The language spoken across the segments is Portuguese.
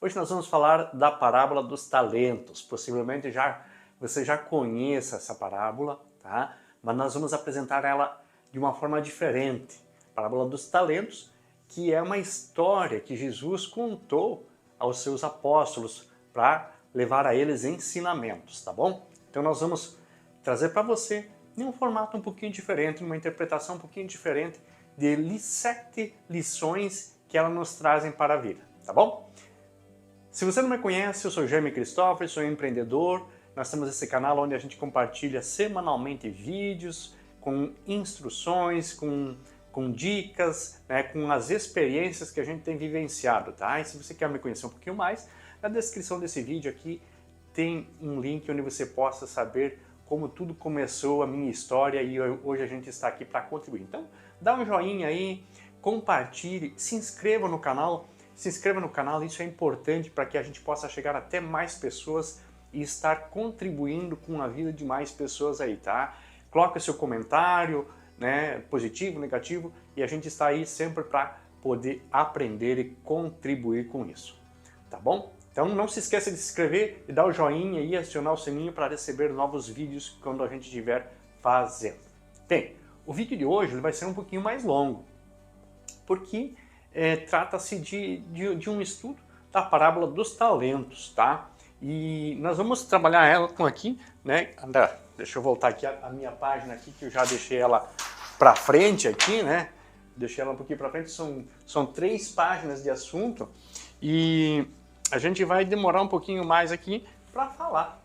Hoje nós vamos falar da parábola dos talentos. Possivelmente você já conheça essa parábola, tá? Mas nós vamos apresentar ela de uma forma diferente. Parábola dos talentos, que é uma história que Jesus contou aos seus apóstolos para levar a eles ensinamentos, tá bom? Então nós vamos trazer para você em um formato um pouquinho diferente, uma interpretação um pouquinho diferente de 7 lições que ela nos trazem para a vida, tá bom? Se você não me conhece, eu sou Jaime Cristóvão, sou empreendedor. Nós temos esse canal onde a gente compartilha semanalmente vídeos com instruções, com dicas, né, com as experiências que a gente tem vivenciado, tá? E se você quer me conhecer um pouquinho mais, na descrição desse vídeo aqui tem um link onde você possa saber como tudo começou, a minha história, e hoje a gente está aqui para contribuir. Então, dá um joinha aí, compartilhe, se inscreva no canal. Se inscreva no canal, isso é importante para que a gente possa chegar até mais pessoas e estar contribuindo com a vida de mais pessoas aí, tá? Coloque seu comentário, né, positivo, negativo, e a gente está aí sempre para poder aprender e contribuir com isso, tá bom? Então não se esqueça de se inscrever e dar o joinha e acionar o sininho para receber novos vídeos quando a gente estiver fazendo. Bem, o vídeo de hoje ele vai ser um pouquinho mais longo, porque trata-se de um estudo da parábola dos talentos, tá? E nós vamos trabalhar ela com aqui, né? Deixa eu voltar aqui a minha página aqui, que eu já deixei ela para frente aqui, né? Deixei ela um pouquinho para frente, são 3 páginas de assunto e a gente vai demorar um pouquinho mais aqui para falar.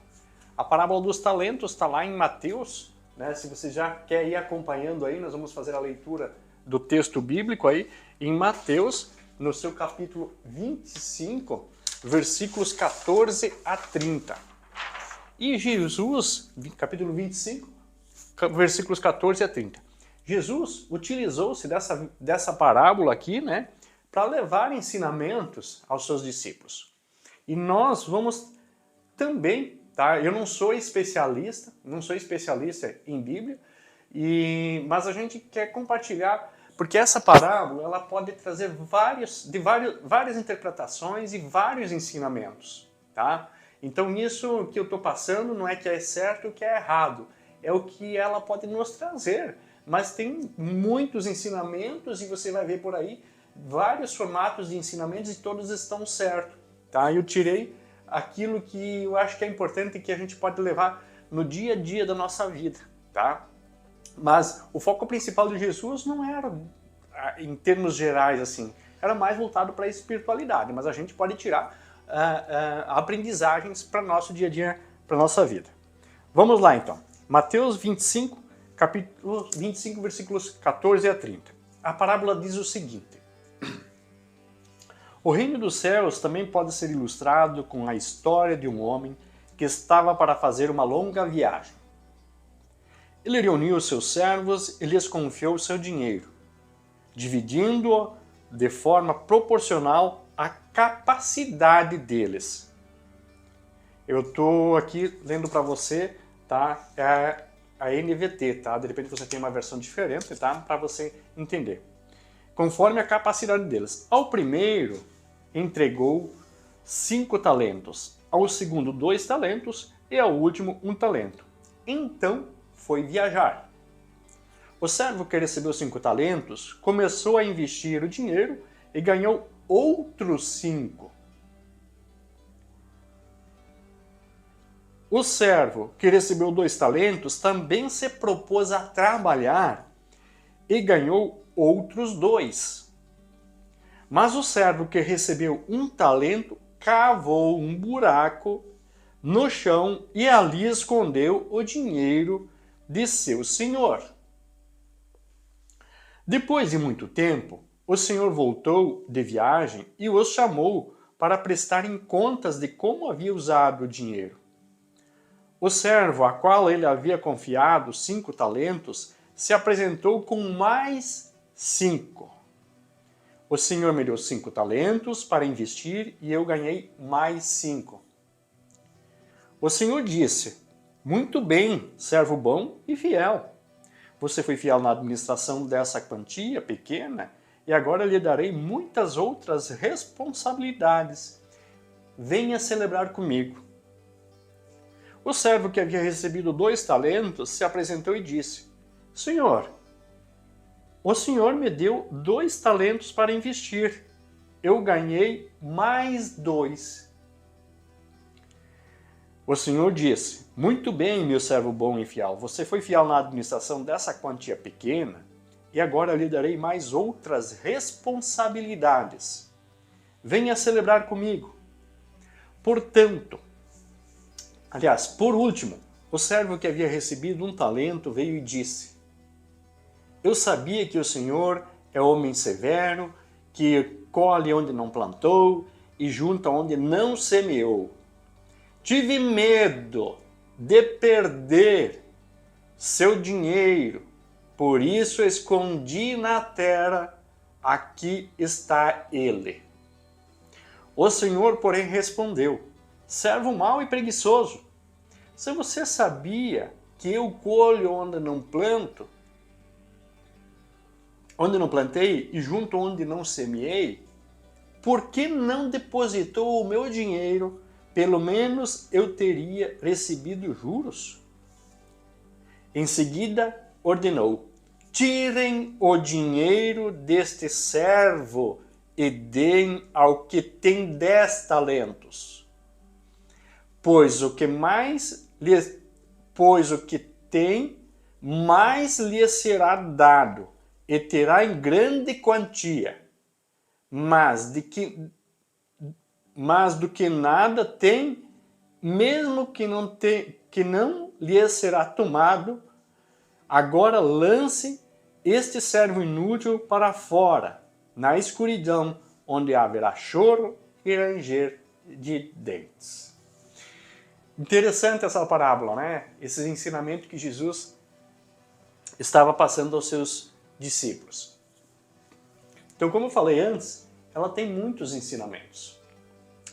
A parábola dos talentos está lá em Mateus, né? Se você já quer ir acompanhando aí, nós vamos fazer a leitura do texto bíblico aí, em Mateus, no seu capítulo 25, versículos 14 a 30. E Jesus, capítulo 25, versículos 14 a 30. Jesus utilizou-se dessa parábola aqui, né, para levar ensinamentos aos seus discípulos. E nós vamos também, tá? Eu não sou especialista em Bíblia, mas a gente quer compartilhar, porque essa parábola ela pode trazer várias interpretações e vários ensinamentos, tá? Então isso que eu estou passando não é que é certo ou que é errado, é o que ela pode nos trazer. Mas tem muitos ensinamentos e você vai ver por aí vários formatos de ensinamentos e todos estão certos, tá? Eu tirei aquilo que eu acho que é importante e que a gente pode levar no dia a dia da nossa vida, tá? Mas o foco principal de Jesus não era, em termos gerais, assim, era mais voltado para a espiritualidade, mas a gente pode tirar aprendizagens para o nosso dia a dia, para a nossa vida. Vamos lá então. Mateus 25, capítulo 25, versículos 14 a 30. A parábola diz o seguinte: O reino dos céus também pode ser ilustrado com a história de um homem que estava para fazer uma longa viagem. Ele reuniu seus servos e lhes confiou o seu dinheiro, dividindo-o de forma proporcional à capacidade deles. Eu estou aqui lendo para você, tá? É a NVT, tá? De repente você tem uma versão diferente, tá? Para você entender. Conforme a capacidade deles. Ao primeiro entregou 5 talentos, ao segundo 2 talentos e ao último 1 talento. Então foi viajar. O servo que recebeu 5 talentos começou a investir o dinheiro e ganhou outros 5. O servo que recebeu 2 talentos também se propôs a trabalhar e ganhou outros 2. Mas o servo que recebeu 1 talento cavou um buraco no chão e ali escondeu o dinheiro de seu senhor. Depois de muito tempo, o senhor voltou de viagem e os chamou para prestarem contas de como havia usado o dinheiro. O servo a qual ele havia confiado 5 talentos se apresentou com mais 5. O senhor me deu 5 talentos para investir e eu ganhei mais 5. O senhor disse: Muito bem, servo bom e fiel. Você foi fiel na administração dessa quantia pequena e agora lhe darei muitas outras responsabilidades. venha celebrar comigo. O servo que havia recebido 2 talentos se apresentou e disse: Senhor, o Senhor me deu 2 talentos para investir. Eu ganhei mais 2. O Senhor disse: Muito bem, meu servo bom e fiel. Você foi fiel na administração dessa quantia pequena e agora lhe darei mais outras responsabilidades. Venha celebrar comigo. Portanto, por último, o servo que havia recebido 1 talento veio e disse: Eu sabia que o Senhor é homem severo, que colhe onde não plantou e junta onde não semeou. Tive medo de perder seu dinheiro, por isso escondi na terra, aqui está ele. O Senhor, porém, respondeu: Servo mau e preguiçoso, se você sabia que eu colho onde não plantei e junto onde não semeei, por que não depositou o meu dinheiro? Pelo menos eu teria recebido juros. Em seguida, ordenou: tirem o dinheiro deste servo e deem ao que tem 10 talentos. Pois o que tem, mais lhe será dado, e terá em grande quantia. Mas do que nada tem, mesmo que não lhe será tomado, agora lance este servo inútil para fora, na escuridão, onde haverá choro e ranger de dentes. Interessante essa parábola, né? Esses ensinamentos que Jesus estava passando aos seus discípulos. Então, como eu falei antes, ela tem muitos ensinamentos.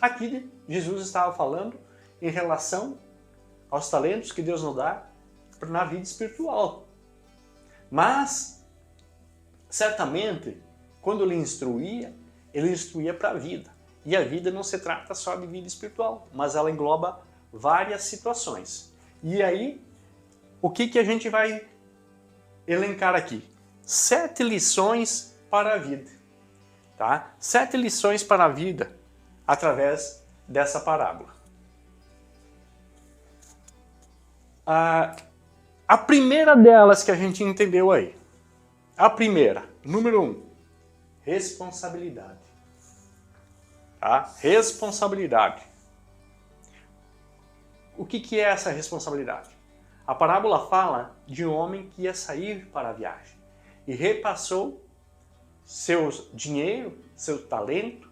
Aqui, Jesus estava falando em relação aos talentos que Deus nos dá na vida espiritual. Mas, certamente, quando ele instruía para a vida. E a vida não se trata só de vida espiritual, mas ela engloba várias situações. E aí, o que a gente vai elencar aqui? 7 lições para a vida. Tá? 7 lições para a vida através dessa parábola. A primeira delas que a gente entendeu aí. A primeira, número 1, responsabilidade. Tá? Responsabilidade. O que é essa responsabilidade? A parábola fala de um homem que ia sair para a viagem e repassou seu dinheiro, seu talento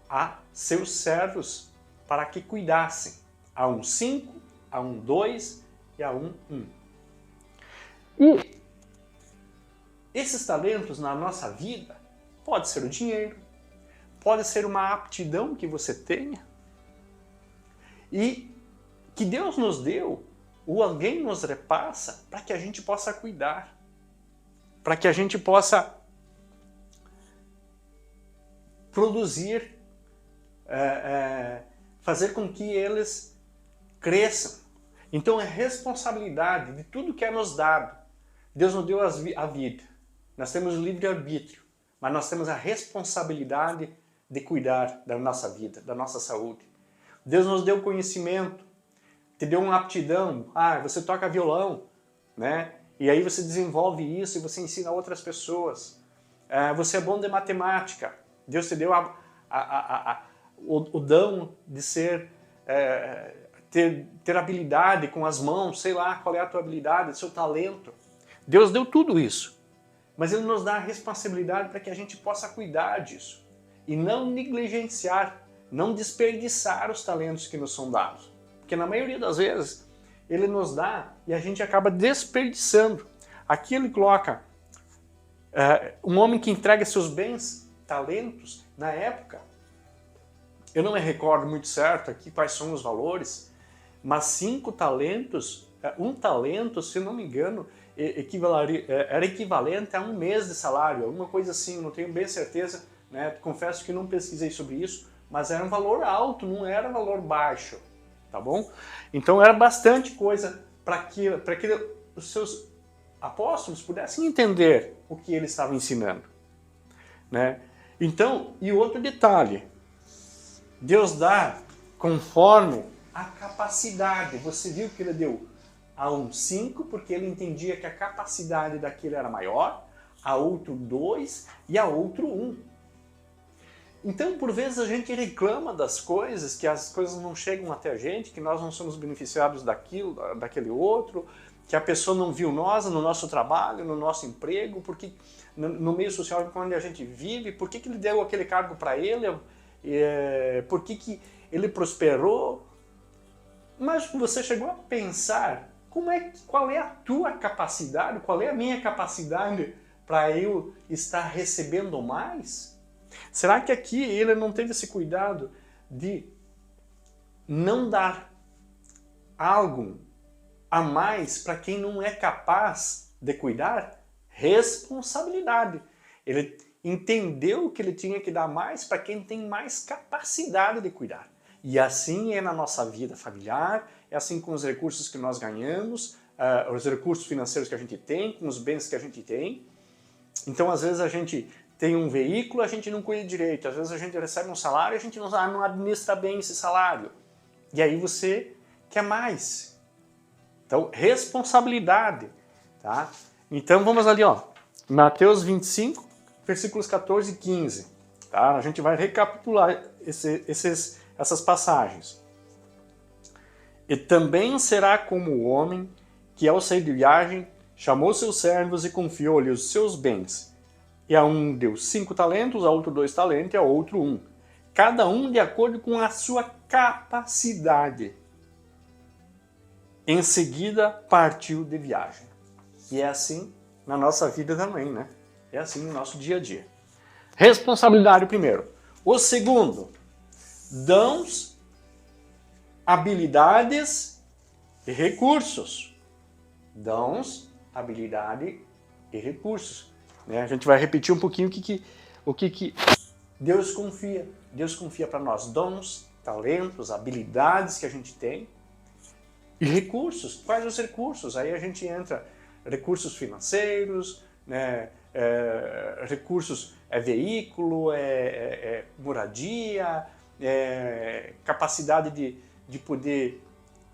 a seus servos para que cuidassem. A um 5, a um 2 e a um 1. E esses talentos na nossa vida pode ser o dinheiro, pode ser uma aptidão que você tenha e que Deus nos deu, ou alguém nos repassa para que a gente possa cuidar, para que a gente possa produzir, fazer com que eles cresçam. Então é responsabilidade de tudo que é nos dado. Deus nos deu a vida. Nós temos o livre-arbítrio, mas nós temos a responsabilidade de cuidar da nossa vida, da nossa saúde. Deus nos deu conhecimento, te deu uma aptidão. Você toca violão, né? E aí você desenvolve isso e você ensina a outras pessoas. Você é bom de matemática. Deus te deu o dom de ter habilidade com as mãos, sei lá qual é a tua habilidade, o seu talento. Deus deu tudo isso. Mas Ele nos dá a responsabilidade para que a gente possa cuidar disso. E não negligenciar, não desperdiçar os talentos que nos são dados. Porque na maioria das vezes, Ele nos dá e a gente acaba desperdiçando. Aqui Ele coloca um homem que entrega seus bens, talentos, na época. Eu não me recordo muito certo aqui quais são os valores, mas 5 talentos, 1 talento, se não me engano, era equivalente a 1 mês de salário, alguma coisa assim, não tenho bem certeza, né? Confesso que não pesquisei sobre isso, mas era um valor alto, não era um valor baixo, tá bom? Então era bastante coisa para que os seus apóstolos pudessem entender o que ele estava ensinando, né? Então, e outro detalhe, Deus dá conforme a capacidade. Você viu que ele deu a um 5, porque ele entendia que a capacidade daquele era maior, a outro 2 e a outro 1. Então, por vezes, a gente reclama das coisas, que as coisas não chegam até a gente, que nós não somos beneficiados daquilo, daquele outro, que a pessoa não viu nós no nosso trabalho, no nosso emprego, porque no meio social onde a gente vive, por que ele deu aquele cargo para ele, por que ele prosperou. Mas você chegou a pensar qual é a tua capacidade, qual é a minha capacidade para eu estar recebendo mais? Será que aqui ele não teve esse cuidado de não dar algo a mais para quem não é capaz de cuidar? Responsabilidade. Ele entendeu que ele tinha que dar mais para quem tem mais capacidade de cuidar. E assim é na nossa vida familiar, é assim com os recursos que nós ganhamos, os recursos financeiros que a gente tem, com os bens que a gente tem. Então, às vezes, a gente tem um veículo, a gente não cuida direito. Às vezes, a gente recebe um salário, a gente não administra bem esse salário. E aí você quer mais. Então, responsabilidade. Tá? Então, vamos ali, ó, Mateus 25, versículos 14 e 15. Tá? A gente vai recapitular essas passagens. E também será como o homem que, ao sair de viagem, chamou seus servos e confiou-lhe os seus bens. E a um deu 5 talentos, a outro 2 talentos e a outro 1. Cada um de acordo com a sua capacidade. Em seguida, partiu de viagem. E é assim na nossa vida também, né? É assim no nosso dia a dia. Responsabilidade primeiro. O segundo, dons, habilidades e recursos. Dons, habilidade e recursos. A gente vai repetir um pouquinho o que Deus confia. Deus confia para nós dons, talentos, habilidades que a gente tem e recursos. Quais os recursos? Aí a gente entra recursos financeiros, né? Recursos veículo, moradia, capacidade de poder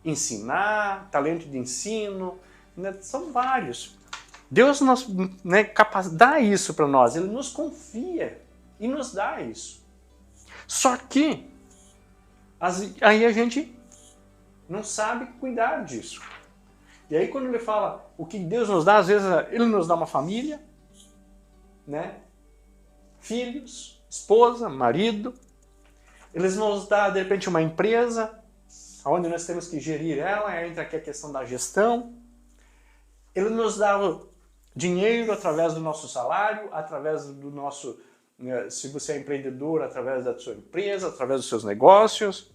ensinar, talento de ensino, né? São vários. Deus nos, né, dá isso para nós, Ele nos confia e nos dá isso. Só que aí a gente não sabe cuidar disso. E aí quando Ele fala o que Deus nos dá, às vezes Ele nos dá uma família, né? Filhos, esposa, marido. Ele nos dá, de repente, uma empresa, onde nós temos que gerir ela, entra aqui a questão da gestão. Ele nos dá dinheiro através do nosso salário, através do nosso, se você é empreendedor, através da sua empresa, através dos seus negócios.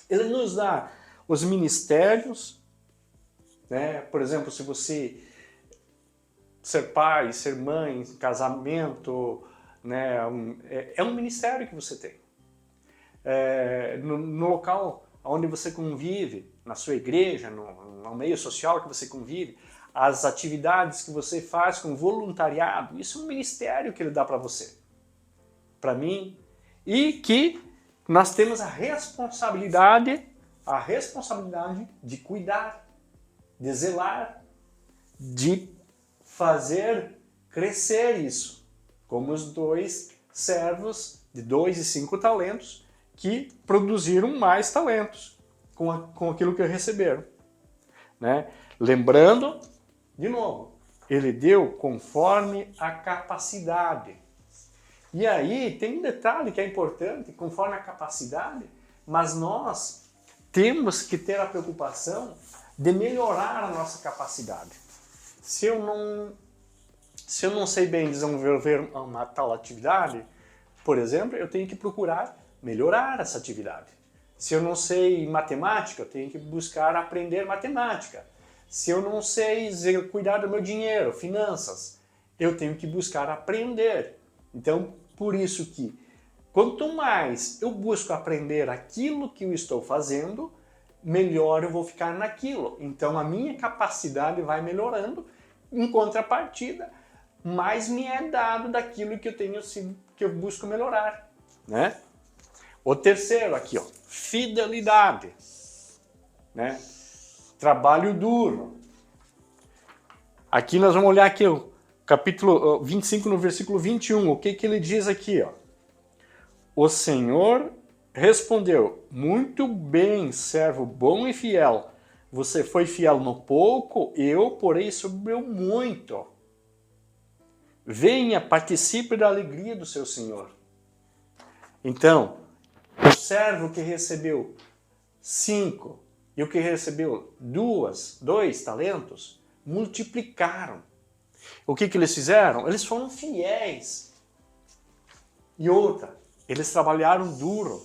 Ele nos dá os ministérios, né? Por exemplo, se você ser pai, ser mãe, casamento, né? É um ministério que você tem. No local onde você convive, na sua igreja, no meio social que você convive, as atividades que você faz com voluntariado, isso é um ministério que Ele dá para você, para mim, e que nós temos a responsabilidade de cuidar, de zelar, de fazer crescer isso, como os 2 servos de 2 e 5 talentos que produziram mais talentos com aquilo que receberam, né? Lembrando, de novo, Ele deu conforme a capacidade. E aí tem um detalhe que é importante, conforme a capacidade, mas nós temos que ter a preocupação de melhorar a nossa capacidade. Se eu não sei bem desenvolver uma tal atividade, por exemplo, eu tenho que procurar melhorar essa atividade. Se eu não sei matemática, eu tenho que buscar aprender matemática. Se eu não sei cuidar do meu dinheiro, finanças, eu tenho que buscar aprender. Então, por isso que Quanto mais eu busco aprender aquilo que eu estou fazendo, melhor eu vou ficar naquilo. Então a minha capacidade vai melhorando, em contrapartida, mais me é dado daquilo que eu tenho que eu busco melhorar, né? O terceiro aqui, ó, fidelidade, né? Trabalho duro. Aqui nós vamos olhar aqui o capítulo 25 no versículo 21. O que ele diz aqui, ó? O Senhor respondeu: muito bem, servo bom e fiel. Você foi fiel no pouco, eu porei sobre o muito. Venha, participe da alegria do seu Senhor. Então, o servo que recebeu 5 e o que recebeu 2 talentos, multiplicaram. O que eles fizeram? Eles foram fiéis. E outra, eles trabalharam duro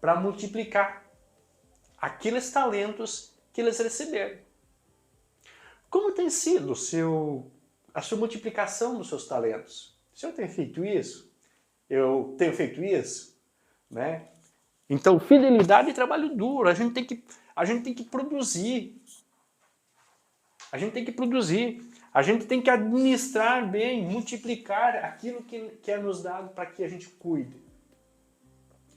para multiplicar aqueles talentos que eles receberam. Como tem sido a sua multiplicação dos seus talentos? O senhor tem feito isso? Eu tenho feito isso? Né? Então, fidelidade e trabalho duro. A gente tem que produzir. A gente tem que produzir. A gente tem que administrar bem, multiplicar aquilo que é nos dado para que a gente cuide.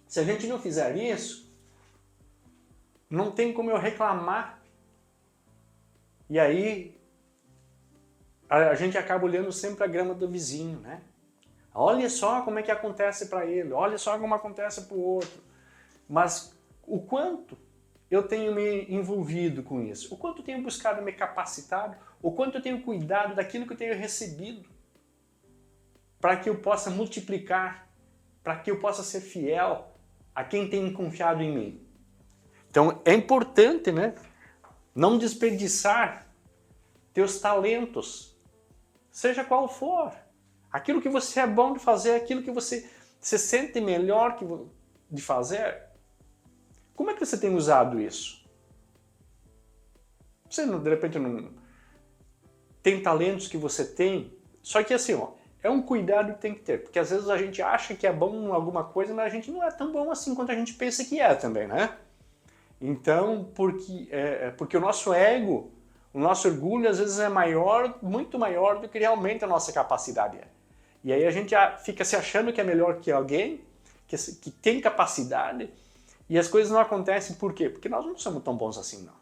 Se a gente não fizer isso, não tem como eu reclamar. E aí, a gente acaba olhando sempre a grama do vizinho, né? Olha só como é que acontece para ele, olha só como acontece para o outro. Mas o quanto eu tenho me envolvido com isso, o quanto eu tenho buscado me capacitar, o quanto eu tenho cuidado daquilo que eu tenho recebido, para que eu possa multiplicar, para que eu possa ser fiel a quem tem confiado em mim. Então é importante, né, não desperdiçar teus talentos, seja qual for. Aquilo que você é bom de fazer, aquilo que você se sente melhor de fazer. Como é que você tem usado isso? Você, de repente, não tem talentos que você tem, só que assim, ó, é um cuidado que tem que ter, porque às vezes a gente acha que é bom em alguma coisa, mas a gente não é tão bom assim quanto a gente pensa que é também, né? Então, porque o nosso ego, o nosso orgulho às vezes é maior, muito maior do que realmente a nossa capacidade é. E aí a gente fica se achando que é melhor que alguém, que tem capacidade, e as coisas não acontecem por quê? Porque nós não somos tão bons assim, não.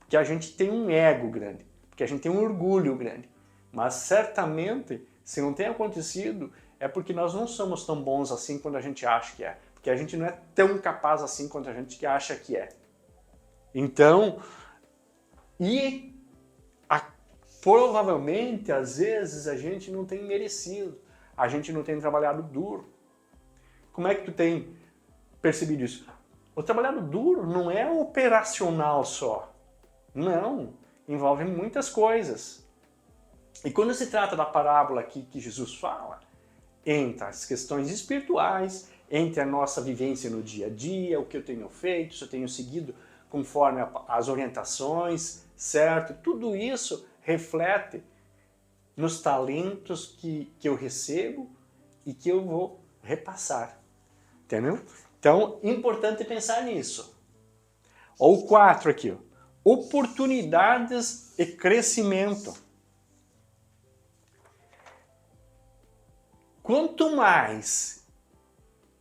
Porque a gente tem um ego grande, porque a gente tem um orgulho grande. Mas certamente, se não tem acontecido, é porque nós não somos tão bons assim quanto a gente acha que é. Porque a gente não é tão capaz assim quanto a gente acha que é. Então, provavelmente, às vezes, a gente não tem merecido, a gente não tem trabalhado duro. Como é que tu tem percebido isso? O trabalhado duro não é operacional só. Não, envolve muitas coisas. E quando se trata da parábola aqui que Jesus fala, entre as questões espirituais, entre a nossa vivência no dia a dia, o que eu tenho feito, se eu tenho seguido conforme as orientações, certo? Tudo isso reflete nos talentos que eu recebo e que eu vou repassar, entendeu? Então, importante pensar nisso. Ou o 4 aqui, ó. Oportunidades e crescimento. Quanto mais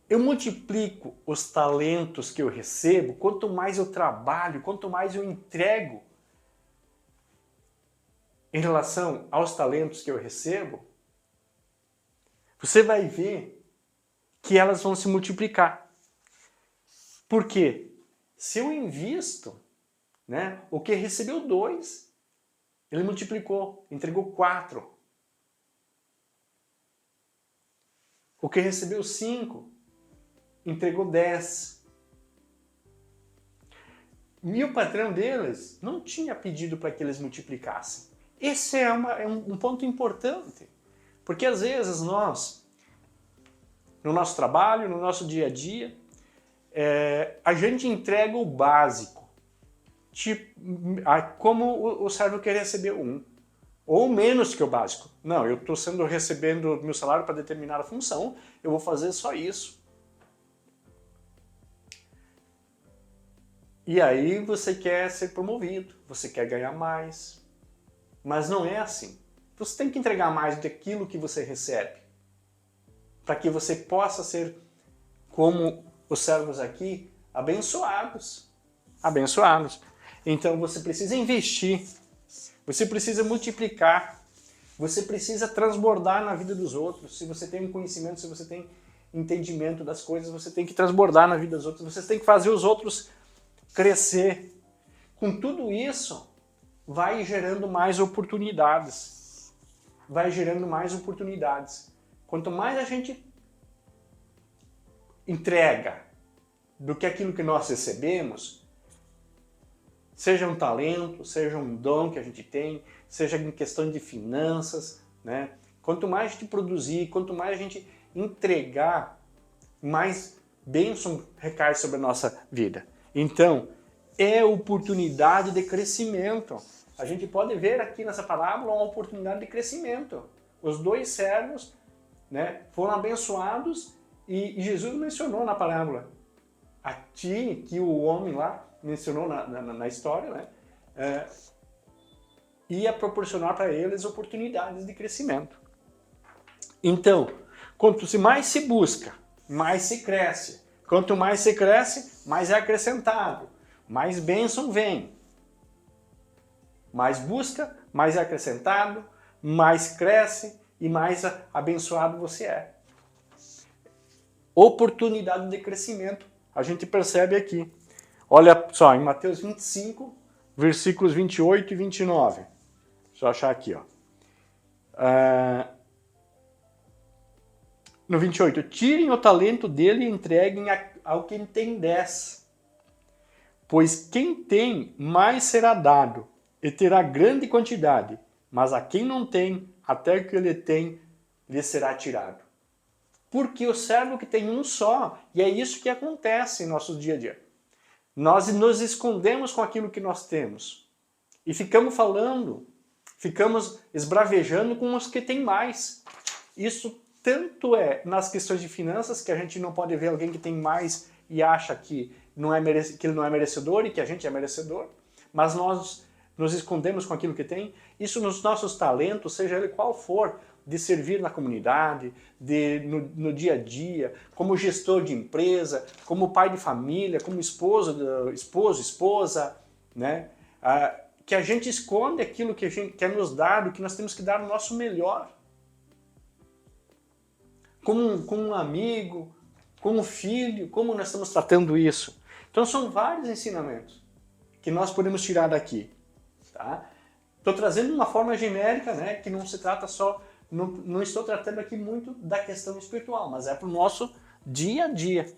eu multiplico os talentos que eu recebo, quanto mais eu trabalho, quanto mais eu entrego em relação aos talentos que eu recebo, você vai ver que elas vão se multiplicar. Por quê? Se eu invisto, né, o que recebeu 2, ele multiplicou, entregou 4. O que recebeu 5, entregou 10. E o patrão deles não tinha pedido para que eles multiplicassem. Esse é um ponto importante, porque às vezes nós, no nosso trabalho, no nosso dia a dia, a gente entrega o básico, tipo, como o servo quer receber 1, ou menos que o básico. Não, eu estou recebendo meu salário para determinada função, eu vou fazer só isso. E aí você quer ser promovido, você quer ganhar mais. Mas não é assim. Você tem que entregar mais daquilo que você recebe, para que você possa ser, como os servos aqui, abençoados. Abençoados. Então você precisa investir, você precisa multiplicar, você precisa transbordar na vida dos outros. Se você tem um conhecimento, se você tem entendimento das coisas, você tem que transbordar na vida dos outros, você tem que fazer os outros crescer. Com tudo isso, vai gerando mais oportunidades. Vai gerando mais oportunidades. Quanto mais a gente entrega do que aquilo que nós recebemos, seja um talento, seja um dom que a gente tem, seja em questão de finanças, né? Quanto mais a gente produzir, quanto mais a gente entregar, mais bênção recai sobre a nossa vida. Então, é oportunidade de crescimento. A gente pode ver aqui nessa parábola uma oportunidade de crescimento. Os dois servos, né, foram abençoados e Jesus mencionou na parábola. A ti, que o homem lá mencionou na história, né, ia proporcionar para eles oportunidades de crescimento. Então, quanto mais se busca, mais se cresce. Quanto mais se cresce, mais é acrescentado. Mais bênção vem. Mais busca, mais é acrescentado, mais cresce e mais abençoado você é. Oportunidade de crescimento, a gente percebe aqui. Olha só, em Mateus 25, versículos 28 e 29. Deixa eu achar aqui, ó. No 28, tirem o talento dele e entreguem ao que tem 10. Pois quem tem, mais será dado, e terá grande quantidade, mas a quem não tem, até o que ele tem, lhe será tirado. Porque o servo que tem um só, e é isso que acontece em nosso dia a dia. Nós nos escondemos com aquilo que nós temos. E ficamos falando, ficamos esbravejando com os que têm mais. Isso tanto é nas questões de finanças, que a gente não pode ver alguém que tem mais e acha que ele não é merecedor e que a gente é merecedor, mas nós nos escondemos com aquilo que tem. Isso nos nossos talentos, seja ele qual for, de servir na comunidade, no dia a dia, como gestor de empresa, como pai de família, como esposa, né? Que a gente esconde aquilo que a gente quer nos dar, que nós temos que dar o nosso melhor. Como um amigo, como um filho, como nós estamos tratando isso. Então são vários ensinamentos que nós podemos tirar daqui. Tá? Estou trazendo de uma forma genérica, né, que não se trata só, não estou tratando aqui muito da questão espiritual, mas é para o nosso dia a dia.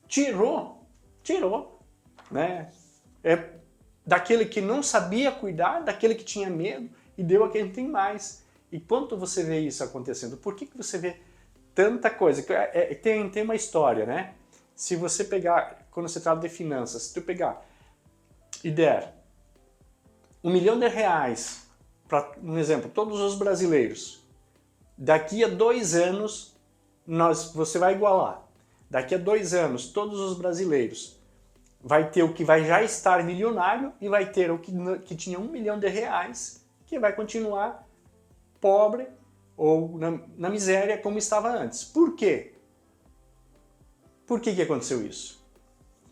Tirou, né? É daquele que não sabia cuidar, daquele que tinha medo e deu a quem tem mais. E quanto você vê isso acontecendo? Por que você vê tanta coisa? Tem uma história, né? Se você pegar, quando se trata de finanças, se tu pegar e der R$1 milhão para, um exemplo, todos os brasileiros, daqui a 2 anos você vai igualar. Daqui a 2 anos, todos os brasileiros vai ter o que vai já estar milionário e vai ter o que tinha R$1 milhão que vai continuar pobre ou na miséria como estava antes. Por quê? Por que aconteceu isso?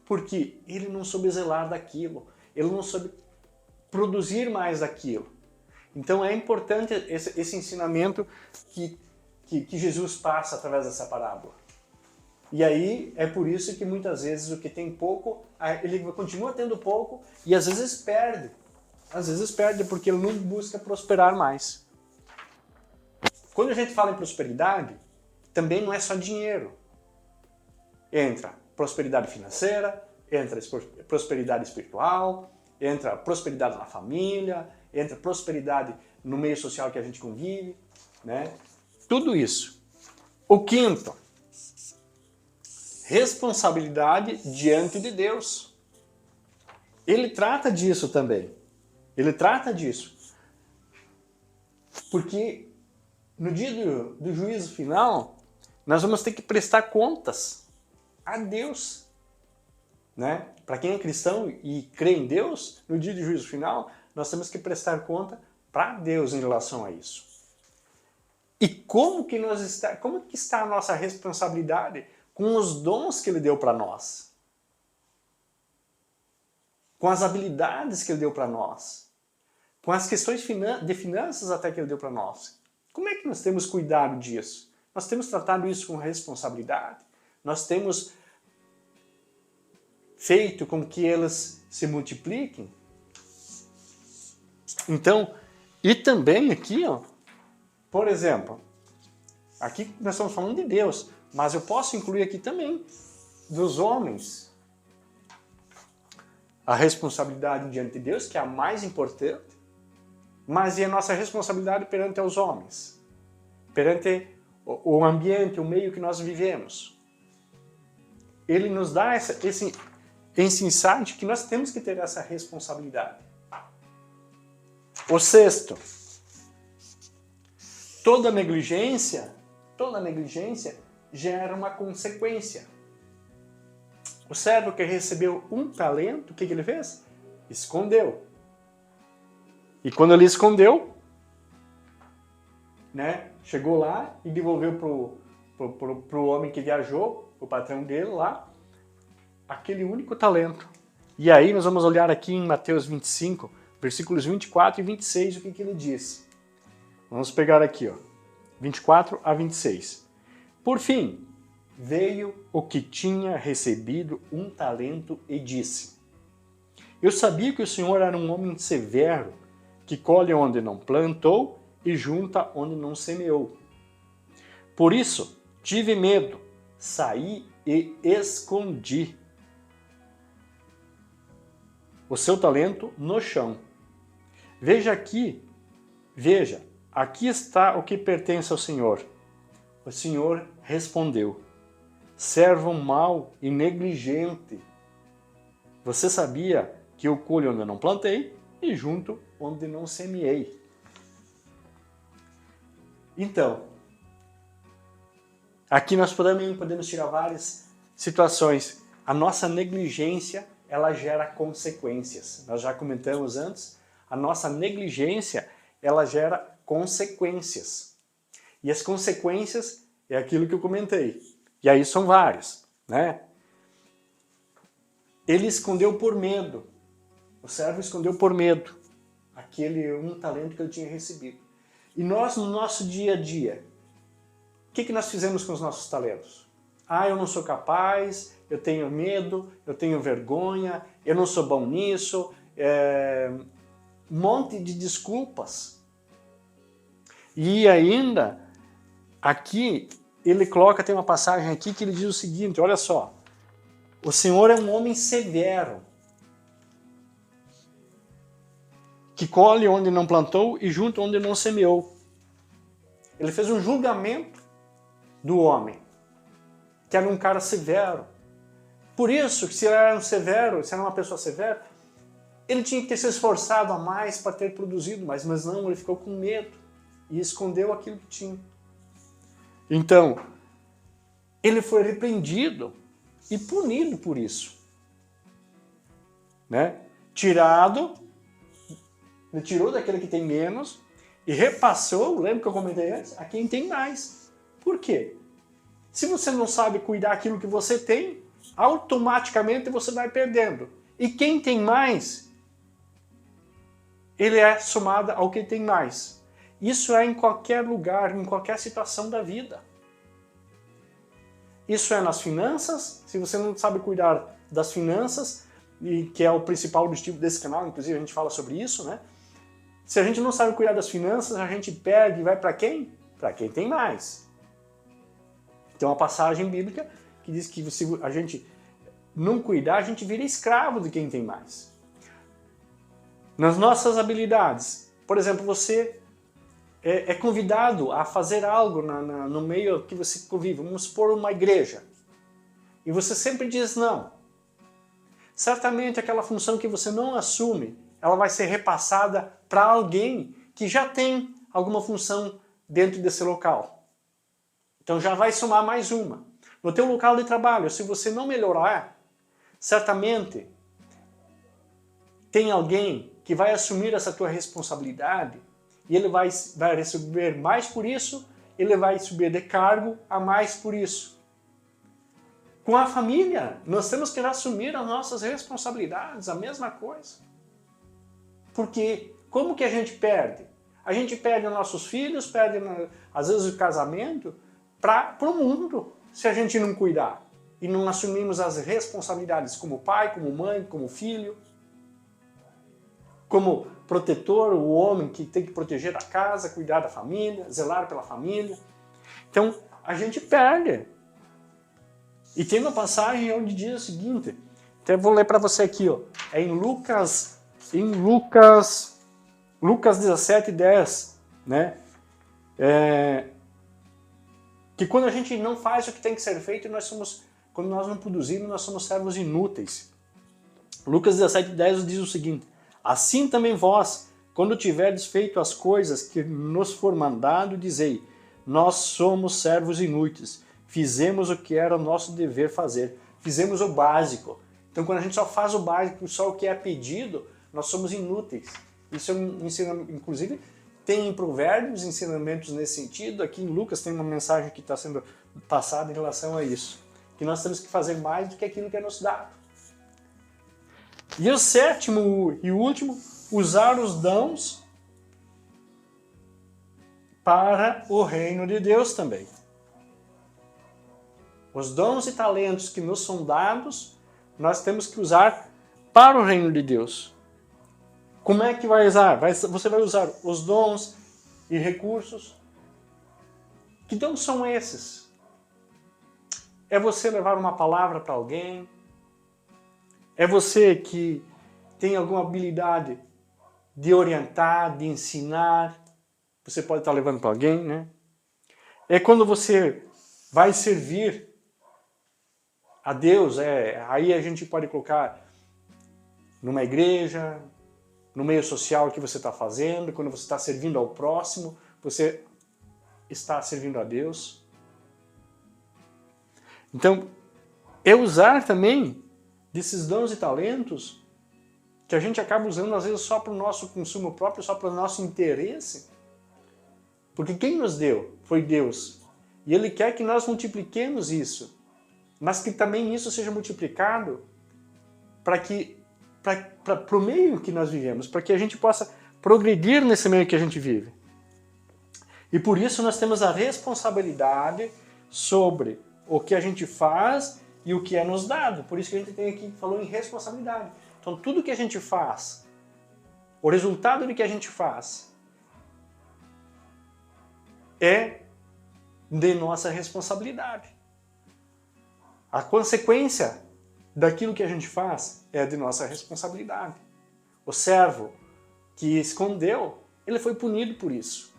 Porque ele não soube zelar daquilo, ele não soube produzir mais daquilo. Então é importante esse ensinamento que Jesus passa através dessa parábola. E aí é por isso que muitas vezes o que tem pouco, ele continua tendo pouco e às vezes perde. Às vezes perde porque ele não busca prosperar mais. Quando a gente fala em prosperidade, também não é só dinheiro. Entra prosperidade financeira, entra prosperidade espiritual, entra prosperidade na família, entra prosperidade no meio social que a gente convive, né? Tudo isso. O quinto, responsabilidade diante de Deus. Ele trata disso também. Ele trata disso. Porque no dia do juízo final, nós vamos ter que prestar contas a Deus. né? Para quem é cristão e crê em Deus, no dia de juízo final, nós temos que prestar conta para Deus em relação a isso. E como que está a nossa responsabilidade com os dons que Ele deu para nós? Com as habilidades que Ele deu para nós? Com as questões de finanças até que Ele deu para nós? Como é que nós temos cuidado disso? Nós temos tratado isso com responsabilidade? Nós temos feito com que elas se multipliquem? Então, e também aqui, ó, por exemplo, aqui nós estamos falando de Deus, mas eu posso incluir aqui também dos homens. A responsabilidade diante de Deus, que é a mais importante, mas e a nossa responsabilidade perante os homens? Perante o ambiente, o meio que nós vivemos. Ele nos dá esse insight que nós temos que ter essa responsabilidade. O sexto, toda negligência gera uma consequência. O servo que recebeu um talento, o que ele fez? Escondeu. E quando ele escondeu, né, chegou lá e devolveu pro homem que viajou, o patrão dele lá, aquele único talento. E aí nós vamos olhar aqui em Mateus 25, versículos 24 e 26, o que ele diz. Vamos pegar aqui, ó, 24 a 26. Por fim, veio o que tinha recebido um talento e disse: Eu sabia que o Senhor era um homem severo, que colhe onde não plantou e junta onde não semeou. Por isso, tive medo, saí e escondi o seu talento no chão. Veja, aqui está o que pertence ao Senhor. O Senhor respondeu: servo mau e negligente. Você sabia que eu colho onde não plantei e junto onde não semeei. Então, aqui nós também podemos tirar várias situações. A nossa negligência, ela gera consequências. Nós já comentamos antes, a nossa negligência, ela gera consequências. E as consequências é aquilo que eu comentei. E aí são várias, né? Ele escondeu por medo. O servo escondeu por medo aquele um talento que ele tinha recebido. E nós, no nosso dia a dia, o que nós fizemos com os nossos talentos? Ah, eu não sou capaz, eu tenho medo, eu tenho vergonha, eu não sou bom nisso, um monte de desculpas. E ainda, aqui, ele coloca, tem uma passagem aqui que ele diz o seguinte, olha só, o Senhor é um homem severo, que colhe onde não plantou e junta onde não semeou. Ele fez um julgamento do homem, que era um cara severo. Por isso, se ele era se era uma pessoa severa, ele tinha que ter se esforçado a mais para ter produzido mais, mas não, ele ficou com medo e escondeu aquilo que tinha. Então, ele foi repreendido e punido por isso. Né? Ele tirou daquele que tem menos e repassou, lembra que eu comentei antes, a quem tem mais. Por quê? Se você não sabe cuidar daquilo que você tem, automaticamente você vai perdendo. E quem tem mais, ele é somado ao que tem mais. Isso é em qualquer lugar, em qualquer situação da vida. Isso é nas finanças, se você não sabe cuidar das finanças, e que é o principal objetivo desse canal, inclusive a gente fala sobre isso, né? Se a gente não sabe cuidar das finanças, a gente perde e vai para quem? Para quem tem mais. Tem uma passagem bíblica que diz que se a gente não cuidar, a gente vira escravo de quem tem mais. Nas nossas habilidades, por exemplo, você é convidado a fazer algo no meio que você convive, vamos supor uma igreja, e você sempre diz não. Certamente aquela função que você não assume, ela vai ser repassada para alguém que já tem alguma função dentro desse local. Então já vai somar mais uma. No teu local de trabalho, se você não melhorar, certamente tem alguém que vai assumir essa tua responsabilidade e ele vai receber mais por isso, ele vai subir de cargo a mais por isso. Com a família, nós temos que assumir as nossas responsabilidades, a mesma coisa. Porque como que a gente perde? A gente perde os nossos filhos, perde às vezes o casamento para o mundo, se a gente não cuidar e não assumimos as responsabilidades como pai, como mãe, como filho, como protetor, o homem que tem que proteger a casa, cuidar da família, zelar pela família. Então, a gente perde. E tem uma passagem onde diz o seguinte, até vou ler para você aqui, ó, é em Lucas 17:10, né? Que quando a gente não faz o que tem que ser feito, quando nós não produzimos, nós somos servos inúteis. Lucas 17:10 diz o seguinte, assim também vós, quando tiverdes feito as coisas que nos for mandado, dizei, nós somos servos inúteis, fizemos o que era o nosso dever fazer, fizemos o básico. Então quando a gente só faz o básico, só o que é pedido, nós somos inúteis. Isso é um ensinamento, inclusive tem em Provérbios ensinamentos nesse sentido, aqui em Lucas tem uma mensagem que está sendo passada em relação a isso, que nós temos que fazer mais do que aquilo que é nos dado. E o sétimo e último, usar os dons para o reino de Deus também. Os dons e talentos que nos são dados, nós temos que usar para o reino de Deus. Como é que vai usar? Você vai usar os dons e recursos. Que dons são esses? É você levar uma palavra para alguém? É você que tem alguma habilidade de orientar, de ensinar? Você pode estar levando para alguém, né? É quando você vai servir a Deus, aí a gente pode colocar numa igreja, no meio social que você está fazendo, quando você está servindo ao próximo, você está servindo a Deus. Então, é usar também desses dons e talentos que a gente acaba usando às vezes só para o nosso consumo próprio, só para o nosso interesse. Porque quem nos deu foi Deus. E Ele quer que nós multipliquemos isso, mas que também isso seja multiplicado para o meio que nós vivemos, para que a gente possa progredir nesse meio que a gente vive. E por isso nós temos a responsabilidade sobre o que a gente faz e o que é nos dado. Por isso que a gente tem aqui, falou em responsabilidade. Então tudo que a gente faz, o resultado do que a gente faz, é de nossa responsabilidade. A consequência daquilo que a gente faz é de nossa responsabilidade. O servo que escondeu, ele foi punido por isso.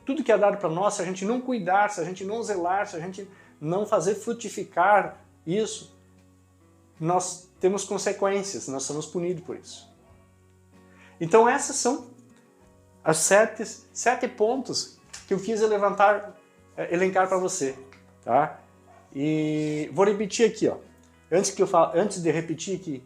Tudo que é dado para nós, se a gente não cuidar, se a gente não zelar, se a gente não fazer frutificar isso, nós temos consequências, nós somos punidos por isso. Então essas são as sete pontos que eu quis elencar para você, tá? E vou repetir aqui, ó. Antes de repetir aqui,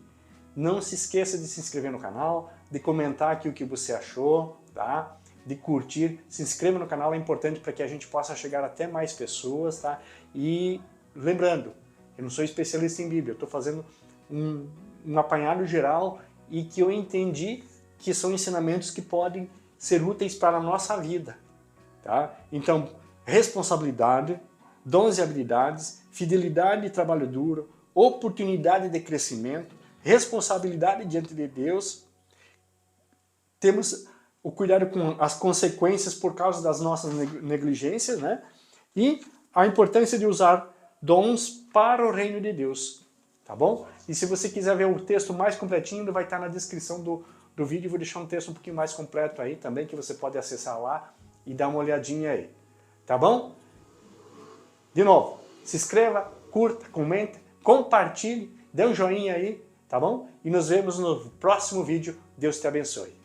não se esqueça de se inscrever no canal, de comentar aqui o que você achou, tá? De curtir, se inscreva no canal, é importante para que a gente possa chegar até mais pessoas, tá? E lembrando, eu não sou especialista em Bíblia, eu estou fazendo um apanhado geral e que eu entendi que são ensinamentos que podem ser úteis para a nossa vida, tá? Então, responsabilidade, dons e habilidades, fidelidade e trabalho duro, oportunidade de crescimento, responsabilidade diante de Deus, temos o cuidado com as consequências por causa das nossas negligências, né? E a importância de usar dons para o reino de Deus, tá bom? E se você quiser ver o texto mais completinho, ele vai estar na descrição do vídeo, eu vou deixar um texto um pouquinho mais completo aí também, que você pode acessar lá e dar uma olhadinha aí, tá bom? De novo, se inscreva, curta, comente, compartilhe, dê um joinha aí, tá bom? E nos vemos no próximo vídeo. Deus te abençoe.